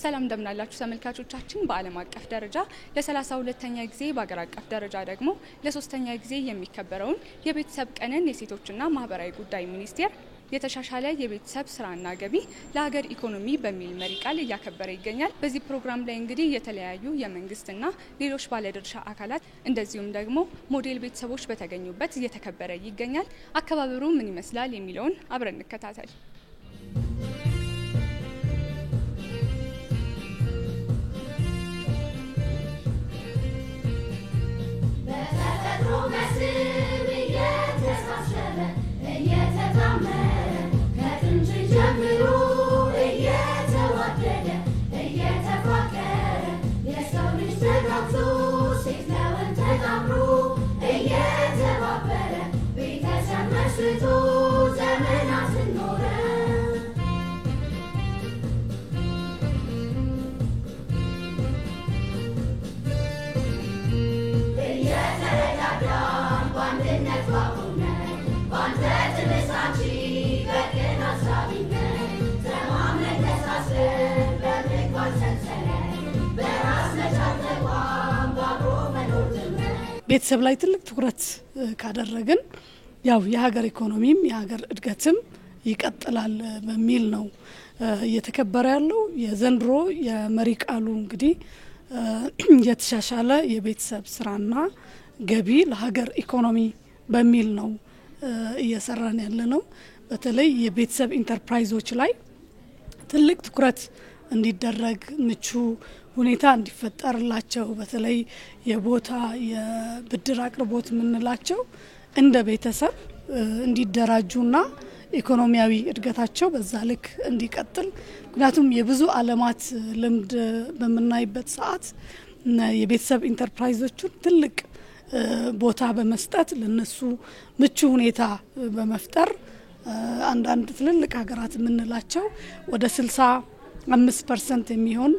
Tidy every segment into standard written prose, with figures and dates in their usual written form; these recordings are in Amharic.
ሰላም እንደምናላችሁ ተመልካቾቻችን በዓለም አቀፍ ደረጃ ለ32ኛ ጊዜ በአገር አቀፍ ደረጃ ደግሞ ለ3ኛ ጊዜ የሚከበረውን የቤተሰብ ቀንን የሴቶችና ማህበራዊ ጉዳይ ሚኒስቴር የተሻሻለ የቤተሰብ ስራና ገቢ ለሀገር ኢኮኖሚ በሚል መሪ ቃል እያከበረ ይገኛል። በዚህ ፕሮግራም ላይ እንግዲህ የተለያዩ የመንግስትና ሌሎች ባለድርሻ አካላት እንደዚሁም ደግሞ ሞዴል ቤተሰቦች በተገኙበት እየተከበረ ይገኛል። አከባበሩ ምን ይመስላል የሚለውን አብረን እንከታተል። ቤተሰብ ላይ ትልቅ ትኩረት ካደረግን ያው የሀገር ኢኮኖሚም የሀገር እድገትም ይቀጥላል በሚል ነው እየተከበረ ያለው። የዘንድሮ የመሪ ቃሉ እንግዲህ የተሻሻለ የቤተሰብ ስራና ገቢ ለሀገር ኢኮኖሚ በሚል ነው እየሰራን ያለነው። በተለይ የቤተሰብ ኢንተርፕራይዞች ላይ ትልቅ ትኩረት እንዲደረግ ምቹ ሁኔታ እንዲፈጠርላቸው በተለይ የቦታ የብድር አቅርቦት ምንላቸው እንደ ቤተሰብ እንዲደራጁና ኢኮኖሚያዊ እድገታቸው በዛ ልክ እንዲቀጥል ምክንያቱም የብዙ ዓለማት ልምድ በመናይበት ሰዓት የቤተሰብ ኢንተርፕራይዞቹን ትልቅ ቦታ በመስጠት ለነሱ ምቹ ሁኔታ በመፍጠር አንዳንድ ትልልቅ ሀገራት ምንላቸው ወደ 65% የሚሆን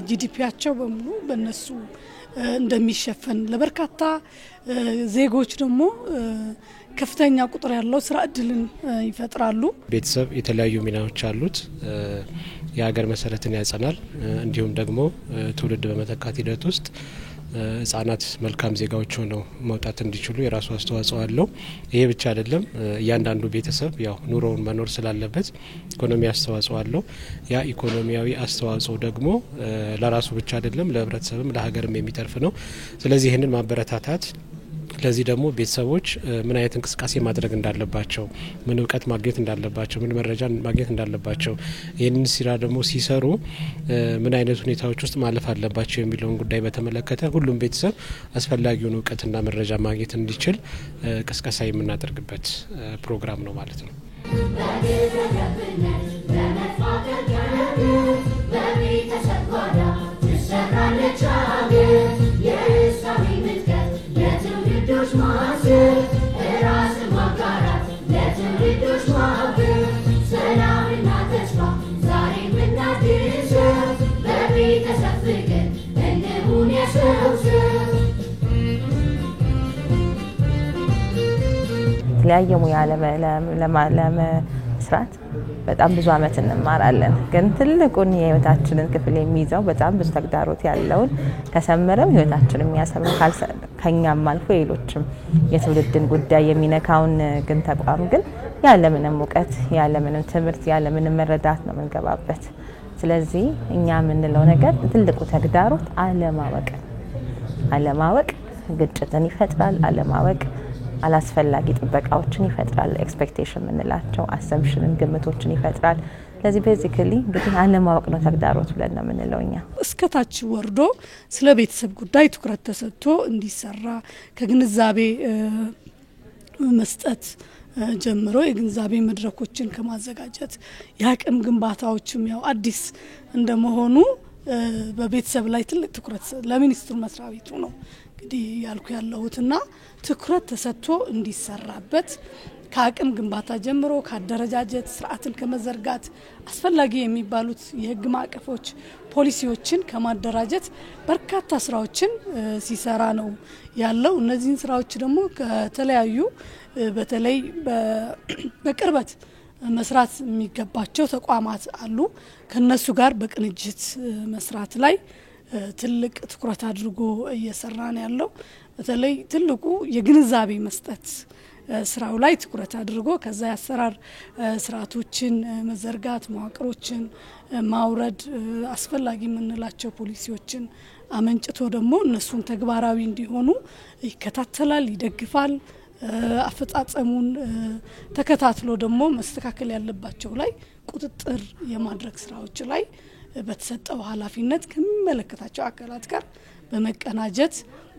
ጂዲፒያቸው በሙሉ በነሱ እንደሚሸፈን ለበርካታ ዜጎች ደግሞ ከፍተኛ ቁጥር ያለው ስራ እድልን ይፈጥራሉ። ቤተሰብ የተለያዩ ሚናዎች አሉት። የሀገር መሰረትን ያጸናል። እንዲሁም ደግሞ ትውልድ በመተካት ሂደት ውስጥ ህጻናት መልካም ዜጋዎች ሆነው መውጣት እንዲችሉ የራሱ አስተዋጽኦ አለው። ይሄ ብቻ አይደለም። እያንዳንዱ ቤተሰብ ያው ኑሮውን መኖር ስላለበት ኢኮኖሚ አስተዋጽኦ አለው። ያ ኢኮኖሚያዊ አስተዋጽኦ ደግሞ ለራሱ ብቻ አይደለም ለህብረተሰብም ለሀገርም የሚተርፍ ነው። ስለዚህ ይሄንን ማበረታታት ለዚህ ደግሞ ቤተሰቦች ምን አይነት እንቅስቃሴ ማድረግ እንዳለባቸው ምን እውቀት ማግኘት እንዳለባቸው ምን መረጃ ማግኘት እንዳለባቸው ይሄንን ሲራ ደግሞ ሲሰሩ ምን አይነት ሁኔታዎች ውስጥ ማለፍ አለባቸው የሚለውን ጉዳይ በተመለከተ ሁሉም ቤተሰብ አስፈላጊውን እውቀትና መረጃ ማግኘት እንዲችል ቅስቀሳ የምናደርግበት ፕሮግራም ነው ማለት ነው። የተለያየ ሙያ ለመስራት በጣም ብዙ አመት እንማራለን። ግን ትልቁን የህይወታችንን ክፍል የሚይዘው በጣም ብዙ ተግዳሮት ያለውን ከሰመረም ህይወታችንን የሚያሰምር ከኛም አልፎ ሌሎችም የትውልድን ጉዳይ የሚነካውን ግን ተቋም ግን ያለምንም እውቀት ያለምንም ትምህርት ያለምንም መረዳት ነው መንገባበት። ስለዚህ እኛ የምንለው ነገር ትልቁ ተግዳሮት አለማወቅ ግጭትን ይፈጥራል። አለማወቅ አላስፈላጊ ጥበቃዎችን ይፈጥራል። ኤክስፔክቴሽን ምንላቸው አሰምፕሽንን ግምቶችን ይፈጥራል። ለዚህ ቤዚካሊ እንግዲህ አለማወቅ ነው ተግዳሮት ብለን ነው የምንለውኛ። እስከታች ወርዶ ስለ ቤተሰብ ጉዳይ ትኩረት ተሰጥቶ እንዲሰራ ከግንዛቤ መስጠት ጀምሮ የግንዛቤ መድረኮችን ከማዘጋጀት የአቅም ግንባታዎችም ያው አዲስ እንደመሆኑ በቤተሰብ ላይ ትልቅ ትኩረት ለሚኒስትሩ መስሪያ ቤቱ ነው እንግዲህ ያልኩ ያለሁትና ትኩረት ተሰጥቶ እንዲሰራበት ከአቅም ግንባታ ጀምሮ ከአደረጃጀት ስርዓትን ከመዘርጋት አስፈላጊ የሚባሉት የህግ ማዕቀፎች ፖሊሲዎችን ከማደራጀት በርካታ ስራዎችን ሲሰራ ነው ያለው። እነዚህን ስራዎች ደግሞ ከተለያዩ በተለይ በቅርበት መስራት የሚገባቸው ተቋማት አሉ። ከነሱ ጋር በቅንጅት መስራት ላይ ትልቅ ትኩረት አድርጎ እየሰራን ያለው በተለይ ትልቁ የግንዛቤ መስጠት ስራው ላይ ትኩረት አድርጎ ከዛ ያሰራር ስርዓቶችን መዘርጋት መዋቅሮችን ማውረድ አስፈላጊ የምንላቸው ፖሊሲዎችን አመንጭቶ ደግሞ እነሱን ተግባራዊ እንዲሆኑ ይከታተላል ይደግፋል አፈጻጸሙን ተከታትሎ ደግሞ መስተካከል ያለባቸው ላይ ቁጥጥር የማድረግ ስራዎች ላይ በተሰጠው ኃላፊነት ከሚመለከታቸው አካላት ጋር በመቀናጀት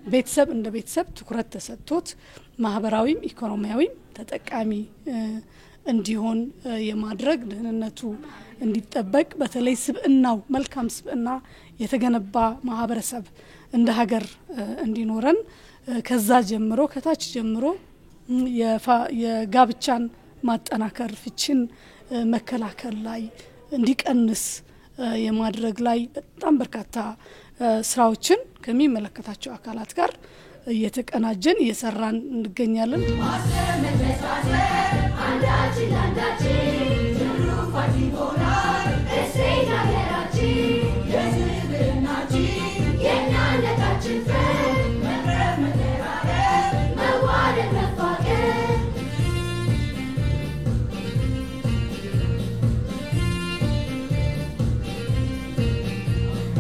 ቤተሰብ እንደ ቤተሰብ ትኩረት ተሰጥቶት ማህበራዊም ኢኮኖሚያዊም ተጠቃሚ እንዲሆን የማድረግ ደህንነቱ እንዲጠበቅ በተለይ ስብዕናው መልካም ስብዕና የተገነባ ማህበረሰብ እንደ ሀገር እንዲኖረን ከዛ ጀምሮ ከታች ጀምሮ የጋብቻን ማጠናከር ፍቺን መከላከል ላይ እንዲቀንስ የማድረግ ላይ በጣም በርካታ ስራዎችን ከሚመለከታቸው አካላት ጋር እየተቀናጀን እየሰራን እንገኛለን።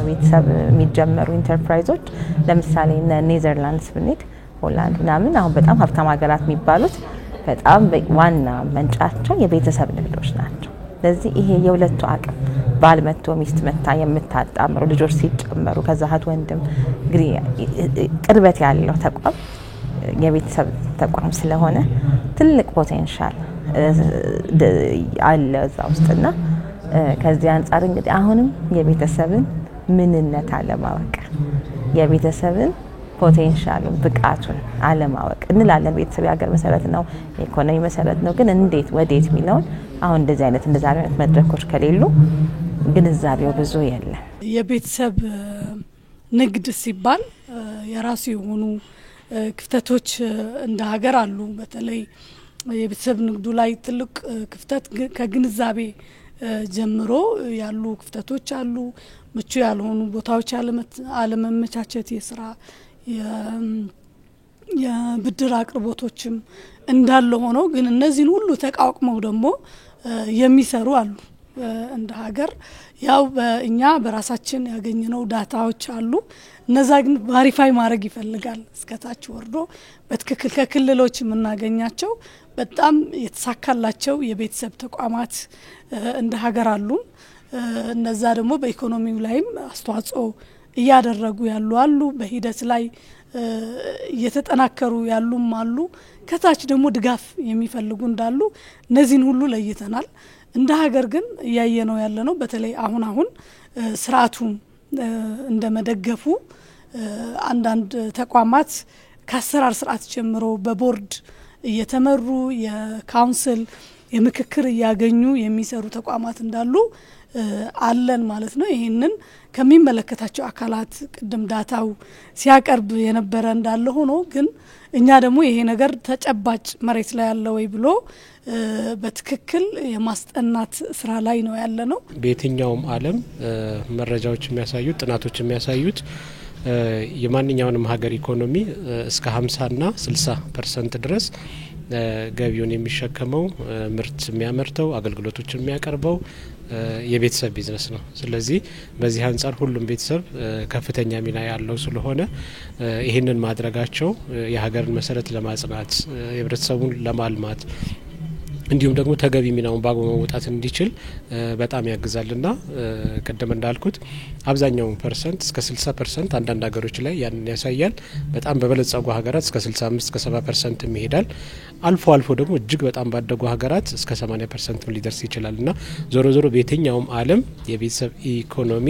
ቤተሰብ የሚጀመሩ ኢንተርፕራይዞች ለምሳሌ ኔዘርላንድስ ብንሄድ ሆላንድ ምናምን አሁን በጣም ሀብታም ሀገራት የሚባሉት በጣም ዋና መንጫቸው የቤተሰብ ንግዶች ናቸው። ስለዚህ ይሄ የሁለቱ አቅም ባል መጥቶ ሚስት መታ የምታጣምሩ ልጆች ሲጨመሩ ከዛ እህት ወንድም እንግዲህ ቅርበት ያለው ተቋም የቤተሰብ ተቋም ስለሆነ ትልቅ ፖቴንሻል አለ እዛ ውስጥና ከዚህ አንፃር እንግዲህ አሁንም የቤተሰብን ምንነት አለማወቅ የቤተሰብን ፖቴንሻሉን ብቃቱን አለማወቅ እንላለን። ቤተሰብ የሀገር መሰረት ነው የኢኮኖሚ መሰረት ነው ግን እንዴት ወዴት የሚለውን አሁን እንደዚህ አይነት መድረኮች ከሌሉ ግንዛቤው ብዙ የለም። የቤተሰብ ንግድ ሲባል የራሱ የሆኑ ክፍተቶች እንደ ሀገር አሉ። በተለይ የቤተሰብ ንግዱ ላይ ትልቅ ክፍተት ከግንዛቤ ጀምሮ ያሉ ክፍተቶች አሉ። ምቹ ያልሆኑ ቦታዎች አለመመቻቸት የስራ የብድር አቅርቦቶችም እንዳለ ሆነው ግን እነዚህን ሁሉ ተቋቁመው ደግሞ የሚሰሩ አሉ። እንደ ሀገር ያው በእኛ በራሳችን ያገኘነው ዳታዎች አሉ። እነዛ ግን ቫሪፋይ ማድረግ ይፈልጋል እስከታች ወርዶ በትክክል ከክልሎች የምናገኛቸው በጣም የተሳካላቸው የቤተሰብ ተቋማት እንደ ሀገር አሉ። እነዛ ደግሞ በኢኮኖሚው ላይም አስተዋጽኦ እያደረጉ ያሉ አሉ። በሂደት ላይ እየተጠናከሩ ያሉም አሉ። ከታች ደግሞ ድጋፍ የሚፈልጉ እንዳሉ እነዚህን ሁሉ ለይተናል። እንደ ሀገር ግን እያየነው ያለነው በተለይ አሁን ስርዓቱን እንደመደገፉ አንዳንድ ተቋማት ከአሰራር ስርዓት ጀምሮ በቦርድ እየተመሩ የካውንስል የምክክር እያገኙ የሚሰሩ ተቋማት እንዳሉ አለን ማለት ነው። ይሄንን ከሚመለከታቸው አካላት ቅድም ዳታው ሲያቀርብ የነበረ እንዳለ ሆኖ ግን እኛ ደግሞ ይሄ ነገር ተጨባጭ መሬት ላይ ያለ ወይ ብሎ በትክክል የማስጠናት ስራ ላይ ነው ያለነው። በየትኛውም ዓለም መረጃዎች የሚያሳዩት ጥናቶች የሚያሳዩት የማንኛውንም ሀገር ኢኮኖሚ እስከ 50 እና 60% ድረስ ገቢውን የሚሸከመው ምርት የሚያመርተው አገልግሎቶችን የሚያቀርበው የቤተሰብ ቢዝነስ ነው። ስለዚህ በዚህ አንፃር ሁሉም ቤተሰብ ከፍተኛ ሚና ያለው ስለሆነ ይህንን ማድረጋቸው የሀገርን መሰረት ለማጽናት የህብረተሰቡን ለማልማት እንዲሁም ደግሞ ተገቢ ሚናውን ባግባቡ መውጣት እንዲችል በጣም ያግዛልና ቀደም እንዳልኩት አብዛኛው ፐርሰንት እስከ 60% አንዳንድ ሀገሮች ላይ ያንን ያሳያል። በጣም በበለጸጉ ሀገራት እስከ 65 እስከ 70% ይሄዳል። አልፎ ደግሞ እጅግ በጣም ባደጉ ሀገራት እስከ 80% ሊደርስ ይችላልና ዞሮ በየትኛውም ዓለም የቤተሰብ ኢኮኖሚ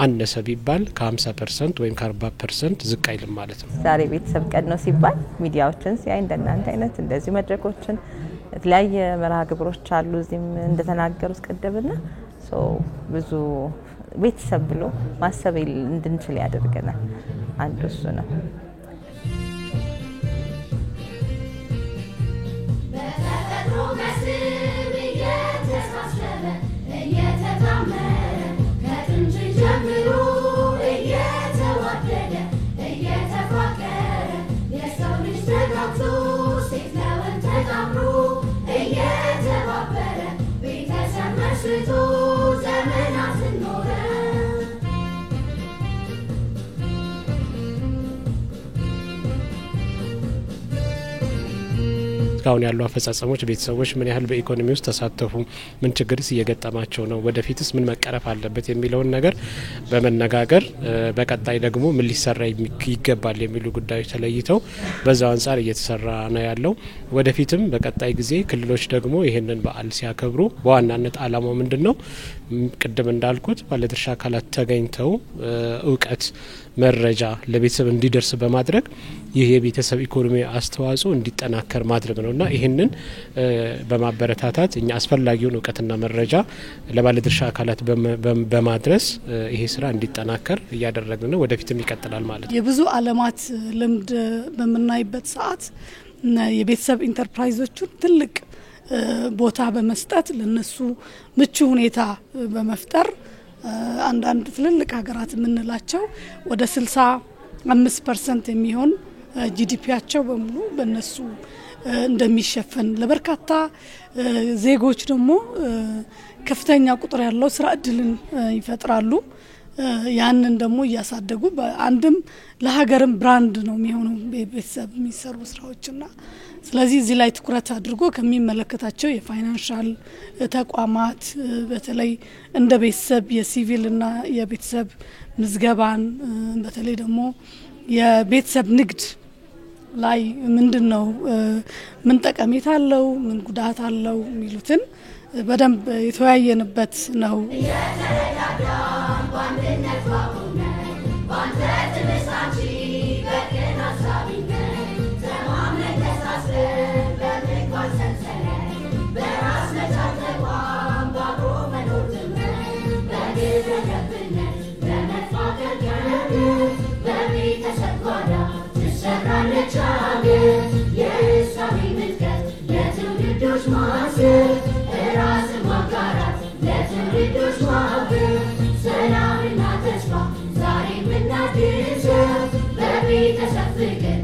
አነሰ ቢባል ከ50% ወይም ከ40% ዝቅ አይልም ማለት ነው። ዛሬ ቤተሰብ ቀን ነው ሲባል ሚዲያዎችን ሲያይ እንደናንተ አይነት እንደዚህ መድረኮችን የተለያየ መርሃ ግብሮች አሉ እዚህም እንደተናገሩት ቀደምና ብዙ ቤተሰብ ብሎ ማሰብ እንድንችል ያደርገናል። አንዱ እሱ ነው። በተፈጥሮ መስል እስካሁን ያሉ አፈጻጸሞች ቤተሰቦች ምን ያህል በኢኮኖሚ ውስጥ ተሳተፉ፣ ምን ችግርስ እየገጠማቸው ነው፣ ወደፊትስ ምን መቀረፍ አለበት የሚለውን ነገር በመነጋገር በቀጣይ ደግሞ ምን ሊሰራ ይገባል የሚሉ ጉዳዮች ተለይተው በዛው አንፃር እየተሰራ ነው ያለው። ወደፊትም በቀጣይ ጊዜ ክልሎች ደግሞ ይሄንን በዓል ሲያከብሩ በዋናነት አላማው ምንድነው? ቅድም እንዳልኩት ባለድርሻ አካላት ተገኝተው እውቀት መረጃ ለቤተሰብ እንዲደርስ በማድረግ ይህ የቤተሰብ ኢኮኖሚ አስተዋጽኦ እንዲጠናከር ማድረግ ነውና ይህንን በማበረታታት እኛ አስፈላጊውን እውቀትና መረጃ ለባለድርሻ አካላት በማድረስ ይሄ ስራ እንዲጠናከር እያደረግን ነው። ወደፊትም ይቀጥላል ማለት ነው። የብዙ ዓለማት ልምድ በመናይበት ሰዓት የቤተሰብ ኢንተርፕራይዞቹን ትልቅ ቦታ በመስጠት ለነሱ ምቹ ሁኔታ በመፍጠር አንዳንድ ትልልቅ ሀገራት የምንላቸው ወደ 65% የሚሆን ጂዲፒያቸው በሙሉ በነሱ እንደሚሸፈን ለበርካታ ዜጎች ደግሞ ከፍተኛ ቁጥር ያለው ስራ እድልን ይፈጥራሉ። ያንን ደግሞ እያሳደጉ በአንድም ለሀገርም ብራንድ ነው የሚሆነው ቤተሰብ የሚሰሩ ስራዎችና ስለዚህ እዚህ ላይ ትኩረት አድርጎ ከሚመለከታቸው የፋይናንሻል ተቋማት በተለይ እንደ ቤተሰብ የሲቪልና የቤተሰብ ምዝገባን በተለይ ደግሞ የቤተሰብ ንግድ ላይ ምንድነው ምን ጠቀሜታ አለው ምን ጉዳት አለው የሚሉትን በደንብ የተወያየንበት ነው። ሰላምና ተስፋ ዛሬ ምናድሰው በቤተሰብ ፍቅር